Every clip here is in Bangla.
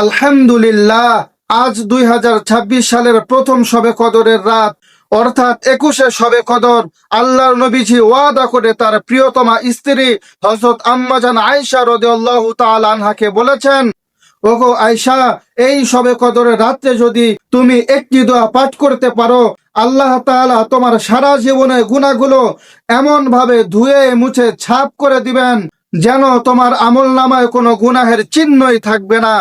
আলহামদুলিল্লাহ, আজ 2026 সালের প্রথম শবে কদরের রাত, অর্থাৎ 21শে শবে কদর। আল্লাহর নবীজি ওয়াদা করে তার প্রিয়তমা স্ত্রী হযরত আম্মাজান আয়েশা রাদিয়াল্লাহু তাআলা আনহাকে বলেছেন, ওগো আয়েশা, এই শবে কদরের রাত্রে যদি তুমি একটি দোয়া পাঠ করতে পারো, আল্লাহ তাআলা তোমার সারা জীবনের গুনাহগুলো এমন ভাবে ধুয়ে মুছে ছাপ করে দিবেন যেন তোমার আমলনামায় কোনো গুনাহের চিহ্নই থাকবে না।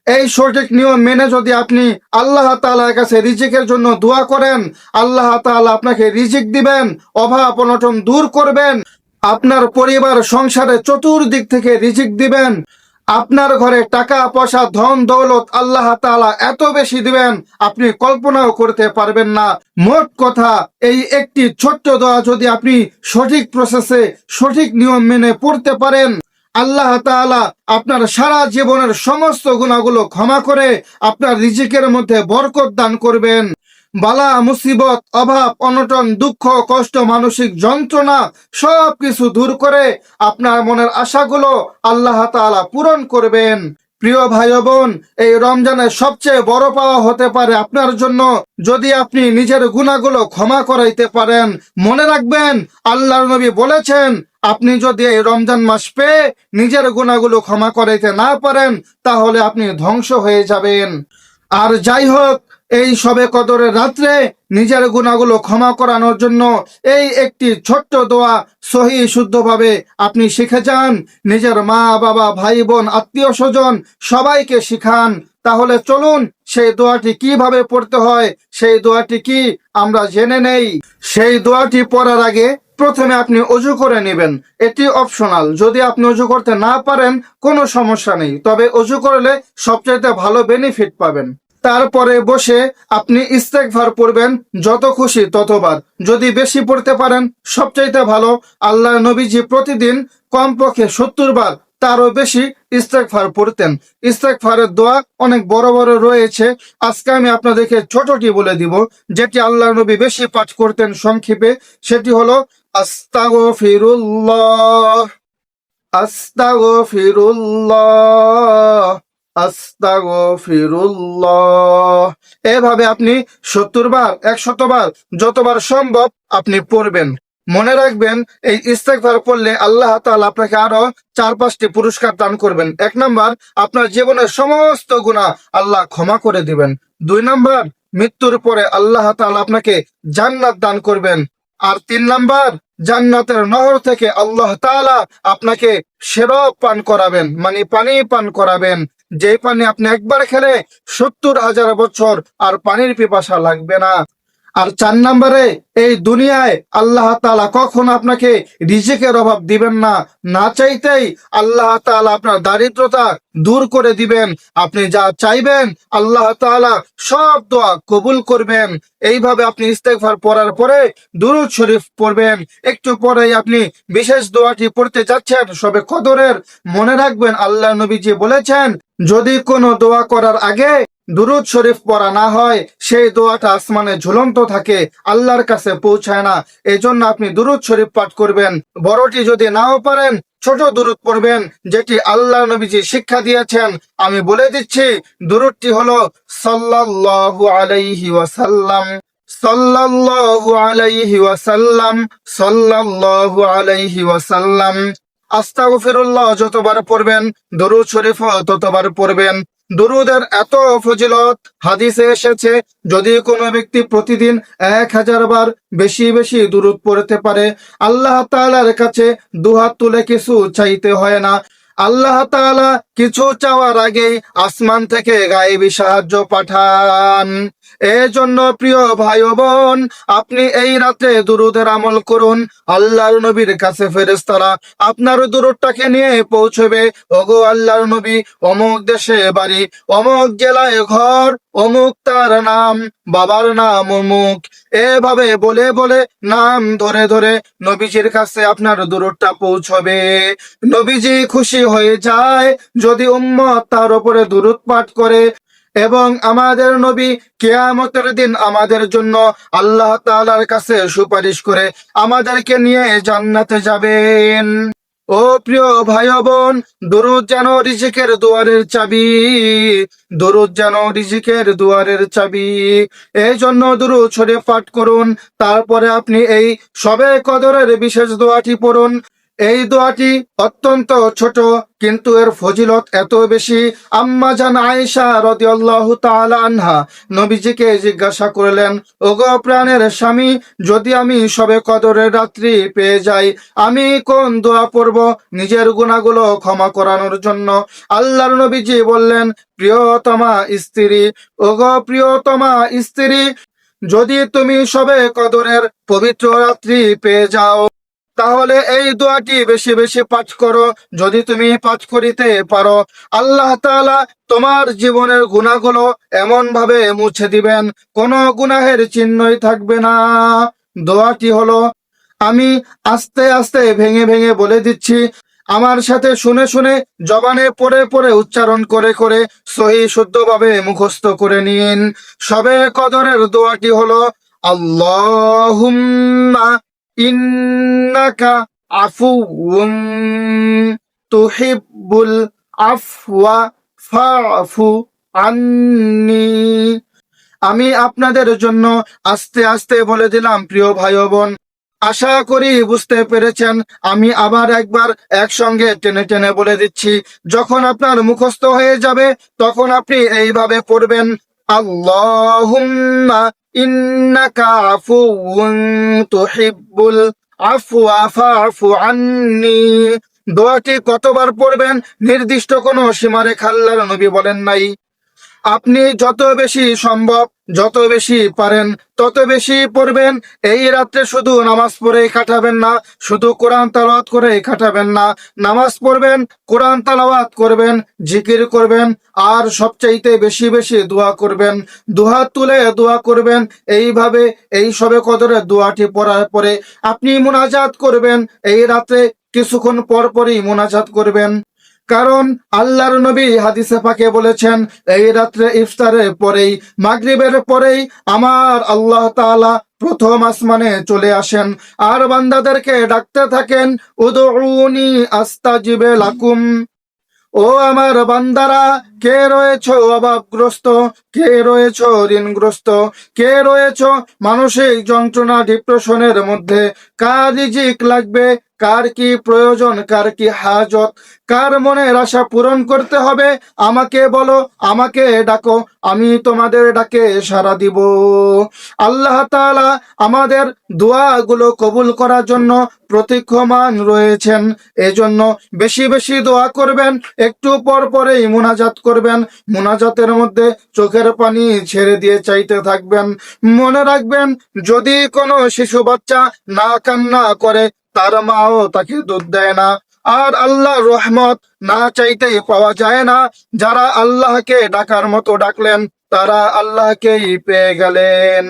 এই সঠিক নিয়ম মেনে যদি আপনি আল্লাহ তাআলার কাছে রিজিকের জন্য দোয়া করেন, আল্লাহ তাআলা আপনাকে রিজিক দিবেন, অভাব অনটন দূর করবেন, আপনার পরিবার সংসারে চতুর্দিক থেকে রিজিক দিবেন, আপনার ঘরে টাকা পয়সা ধন দৌলত আল্লাহ তাআলা এত বেশি দিবেন আপনি কল্পনাও করতে পারবেন না। মোট কথা, এই একটি ছোট্ট দোয়া যদি আপনি সঠিক প্রসেসে সঠিক নিয়ম মেনে পড়তে পারেন, আল্লাহ তাআলা আপনার সারা জীবনের সমস্ত গুনাহগুলো ক্ষমা করে আপনার রিজিকের মধ্যে বরকত দান করবেন। বালা মুসিবত, অভাব অনটন, দুঃখ কষ্ট, মানসিক যন্ত্রণা সবকিছু দূর করে আপনার মনের আশাগুলো আল্লাহ তাআলা পূরণ করবেন। প্রিয় ভাই ও বোন, এই রমজানের সবচেয়ে বড় পাওয়া হতে পারে আপনার জন্য যদি আপনি নিজের গুনাহগুলো ক্ষমা করাইতে পারেন। মনে রাখবেন, আল্লাহর নবী বলেছেন, আপনি যদি এই রমজান মাস পেয়ে নিজের গুনাহগুলো ক্ষমা করাইতে না পারেন তাহলে আপনি ধ্বংস হয়ে যাবেন। আর যাই হোক, এই শবে কদরের রাত্রে নিজের গুনাহগুলো ক্ষমা করানোর জন্য এই একটি ছোট্ট দোয়া সহি শুদ্ধভাবে আপনি শিখে যান, নিজের মা বাবা ভাই বোন আত্মীয় স্বজন সবাইকে শিখান। তাহলে চলুন সেই দোয়াটি কিভাবে পড়তে হয়, সেই দোয়াটি কি আমরা জেনে নেই। সেই দোয়াটি পড়ার আগে প্রথমে আপনি অজু করে নেবেন। এটি অপশনাল, যদি আপনি অজু করতে না পারেন কোনো সমস্যা নেই, তবে অজু করলে সবচেয়ে ভালো বেনিফিট পাবেন। তারপরে বসে আপনি ইস্তেগফার পড়বেন, যত খুশি ততবার, যদি বেশি পড়তে পারেন সবচাইতে ভালো। আল্লাহর নবীজি প্রতিদিন কমপক্ষে 70 বার তারও বেশি ইস্তেগফার পড়তেন। ইস্তেগফারের দোয়া অনেক বড় বড় রয়েছে, আজকে আমি আপনাদেরকে ছোটটি বলে দিব যেটি আল্লাহর নবী বেশি পাঠ করতেন সংক্ষেপে। সেটি হলো আস্তাগফিরুল্লাহ, আস্তাগফিরুল্লাহ, আস্তাগফিরুল্লাহ। এভাবে আপনি 70 বার 100 বার যতবার সম্ভব আপনি পড়বেন। মনে রাখবেন, এই ইস্তেগফার পড়লে আল্লাহ তাআলা আপনাকে আরো 4-5টি পুরস্কার দান করবেন। 1 নাম্বার, আপনার জীবনের সমস্ত গুনাহ আল্লাহ ক্ষমা করে দিবেন। 2 নাম্বার, মৃত্যুর পরে আল্লাহ তাআলা আপনাকে জান্নাত দান করবেন। আর 3 নাম্বার, জান্নাতের নহর থেকে আল্লাহ তাআলা আপনাকে সেরব পান করাবেন, মানে পানি পান করাবেন, যে পানি আপনি একবার খেলে 70,000 বছর আর পানির পিপাসা লাগবে না। আর 4 নম্বরে, এই দুনিয়ায় আল্লাহ তাআলা কখনো আপনাকে রিজিকের অভাব দিবেন না, না চাইতেই আল্লাহ তাআলা আপনার দারিদ্রতা দূর করে দিবেন। আপনি যা চাইবেন আল্লাহ তাআলা সব দোয়া কবুল করবেন। এইভাবে আপনি ইস্তেগফার পড়ার পরে দুরূদ শরীফ পড়বেন। একটু পরেই আপনি বিশেষ দোয়াটি পড়তে যাচ্ছেন শবে কদরের। মনে রাখবেন, আল্লাহ নবীজি বলেছেন, যদি কোনো দোয়া করার আগে দুরূদ শরীফ পড়া না হয় সেই দোয়াটা আসমানে ঝুলন্ত থাকে, আল্লাহর কাছে পৌঁছায় না। এজন্য আপনি দুরূদ শরীফ পাঠ করবেন। বড়টি যদি নাও পারেন ছোট দুরূদ পড়বেন, যেটি আল্লাহ নবীজি শিক্ষা দিয়েছেন। আমি বলে দিচ্ছি, দুরূদটি হলো সাল্লাল্লাহু আলাইহি ওয়াসাল্লাম, সাল্লাল্লাহু আলাইহি ওয়াসাল্লাম, সাল্লাল্লাহু আলাইহি ওয়াসাল্লাম। আস্তাগফিরুল্লাহ যতবার পড়বেন দরুদ শরীফ ততবার পড়বেন। দরুদের এত ফজিলত হাদিসে এসেছে, যদি কোনো ব্যক্তি প্রতিদিন 1000 বার বেশি বেশি দরুদ পড়তে পারে, আল্লাহ তাআলার কাছে দুহাত তুলে কিছু চাইতে হয় না। আল্লাহ তাআলা কিছু চাওয়ার আগেই আসমান থেকে গায়েবী সাহায্য পাঠান। এজন্য প্রিয় ভাই ও বোন, আপনি এই রাতে দুরুদের আমল করুন। আল্লাহর নবীর কাছে ফেরেশতারা আপনার দুরুদটাকে নিয়ে পৌঁছবে। ওগো আল্লাহর নবী, অমুক দেশে বাড়ি, অমুক জেলায় ঘর, অমুক তার নাম, বাবার নাম অমুক। এভাবে বলে বলে নাম ধরে ধরে নবীজির কাছে আপনার দুরুদটা পৌঁছবে। নবীজি খুশি হয়ে যায় যদি উম্মত তার উপরে দুরুদ পাঠ করে। এবং আমাদের নবী কিয়ামতের দিন আমাদের জন্য আল্লাহ তাআলার কাছে সুপারিশ করে আমাদেরকে নিয়ে জান্নাতে যাবেন। ও প্রিয় ভাই ও বোন, দরুদ যেন রিজিকের দুয়ারের চাবি, দরুদ যেন রিজিকের দুয়ারের চাবি। এই জন্য দরুদ শরীফ পাঠ করুন, তারপরে আপনি এই শবে কদরের বিশেষ দোয়াটি পড়ুন। এই দোয়াটি অত্যন্ত ছোট, কিন্তু এর ফজিলত এত বেশি। আম্মা জান আয়েশা রাদিয়াল্লাহু তাআলা আনহা নবীজিকে জিজ্ঞাসা করলেন, ওগো প্রাণের স্বামী, যদি আমি শবে কদরের রাত্রি পেয়ে যাই, আমি কোন দোয়া পড়ব নিজের গুনাহগুলো ক্ষমা করানোর জন্য? আল্লাহর নবীজি বললেন, প্রিয়তমা স্ত্রী, ওগো প্রিয়তমা স্ত্রী, যদি তুমি শবে কদরের পবিত্র রাত্রি পেয়ে যাও, তাহলে এই দোয়াটি বেশি বেশি পাঠ করো। যদি তুমি পাঠ করিতে পারো, আল্লাহ তাআলা তোমার জীবনের গুনাহগুলো এমন ভাবে মুছে দিবেন, কোনো গুনাহের চিহ্নই থাকবে না। দোয়াটি হলো, আমি আস্তে আস্তে ভেঙে ভেঙে বলে দিচ্ছি, আমার সাথে শুনে শুনে জবানে পড়ে পড়ে উচ্চারণ করে করে সহি শুদ্ধভাবে মুখস্থ করে নিন। শবে কদরের দোয়াটি হলো, আল্লাহুম্মা ইন্নাকা আফুউম তুহিব্বুল আফওয়া ফাফু আন্নি। আমি আপনাদের জন্য আস্তে আস্তে বলে দিলাম প্রিয় ভাই ও বোন। আশা করি বুঝতে পেরেছেন। আমি আবার একবার একসঙ্গে টেনে টেনে বলে দিচ্ছি। যখন আপনার মুখস্থ হয়ে যাবে, তখন আপনি এইভাবে পড়বেন, আল্লাহুম্মা ইন্নাকা আফুউন তুহিব্বুল আফওয়া ফাফু আন্নি। দোয়াটি কতবার পড়বেন নির্দিষ্ট কোনো সীমারেখা আল্লাহর নবী বলেন নাই। আপনি যত বেশি সম্ভব, যত বেশি পারেন তত বেশি পড়বেন। এই রাত্রে শুধু নামাজ পড়ে কাটাবেন না, শুধু কোরআন তালাওয়াত করে কাটাবেন না। নামাজ পড়বেন, কোরআন তালাওয়াত করবেন, জিকির করবেন, আর সবচাইতে বেশি বেশি দোয়া করবেন। দুহাত তুলে দোয়া করবেন। এইভাবে এই শবে কদরের দোয়াটি পড়ার পরে আপনি মুনাজাত করবেন। এই রাত্রে কিছুক্ষণ পর পরই মুনাজাত করবেন। কারণ আল্লাহর নবী হাদিসে পাকে বলেছেন, এই রাত্রে ইফতারের পরেই, মাগরিবের পরেই আমার আল্লাহ তাআলা প্রথম আসমানে চলে আসেন আর বান্দাদেরকে ডাকতে থাকেন, উদউনি আস্তাজিব লাকুম। ও আমার বান্দারা, কে রয়েছ অভাবগ্রস্ত, কে রয়েছ ঋণগ্রস্ত, কে রয়েছ মানসিক যন্ত্রণা ডিপ্রেশনের মধ্যে? কার রিজিক লাগবে, কার কি প্রয়োজন, কার কি হাজত, কার মনের আশা পূরণ করতে হবে, আমাকে বলো, আমাকে ডাকো, আমি তোমাদের ডাকে সাড়া দিব। আল্লাহ তাআলা আমাদের দোয়াগুলো কবুল করার জন্য প্রতীক্ষমান রয়েছেন। এজন্য বেশি বেশি দোয়া করবেন, একটু পর পরেই মুনাজাত করবেন। মুনাজাতের মধ্যে চোখের পানি ছেড়ে দিয়ে চাইতে থাকবেন। মনে রাখবেন, যদি কোনো শিশু বাচ্চা না কান্না করে, তার মাও তাকে দুধ দেয় না। আর আল্লাহ রহমত না চাইতেই পাওয়া যায় না। যারা আল্লাহকে ডাকার মতো ডাকলেন, তারা আল্লাহকেই পেয়ে গেলেন।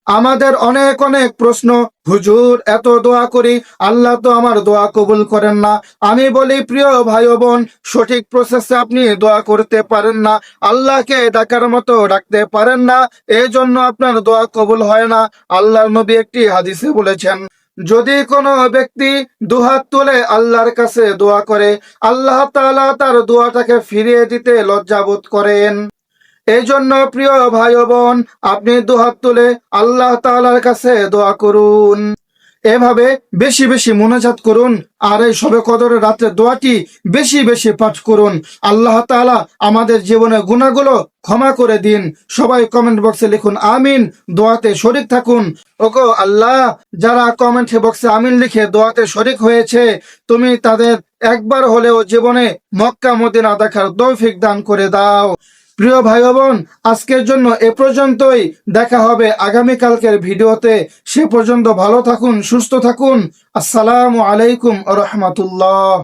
আমাদের অনেক অনেক প্রশ্ন, হুজুর এত দোয়া করি, আল্লাহ তো আমার দোয়া কবুল করেন না। আমি বলি প্রিয় ভাই ও বোন, সঠিক প্রসেসে আপনি দোয়া করতে পারেন না, আল্লাহকে ডাকার মতো ডাকতে পারেন না, এই জন্য আপনার দোয়া কবুল হয় না। আল্লাহর নবী একটি হাদিসে বলেছেন, যদি কোনো ব্যক্তি দুহাত তুলে আল্লাহর কাছে দোয়া করে, আল্লাহ তাআলা তার দোয়াটাকে ফিরিয়ে দিতে লজ্জাবোধ করেন। এই জন্য প্রিয় ভাই ও বোন, আপনি দুহাত তুলে আল্লাহ তাআলার কাছে দোয়া করুন। এভাবে বেশি বেশি মুনাজাত করুন, আর এই শবে কদরের রাতে দোয়াটি বেশি বেশি পাঠ করুন। আল্লাহ তাআলা আমাদের জীবনের গুনাহগুলো ক্ষমা করে দিন। সবাই কমেন্ট বক্সে লিখুন আমিন, দোয়াতে শরীক থাকুন। ওগো আল্লাহ, যারা কমেন্ট বক্সে আমিন লিখে দোয়াতে শরীক হয়েছে, তুমি তাদের একবার হলেও জীবনে মক্কা মদিনা দেখার তৌফিক দান করে দাও। প্রিয় ভাই ও বোন, আজকের জন্য এ পর্যন্তই। দেখা হবে আগামীকালকের ভিডিওতে। সে পর্যন্ত ভালো থাকুন, সুস্থ থাকুন। আসসালামু আলাইকুম ওয়া রাহমাতুল্লাহ।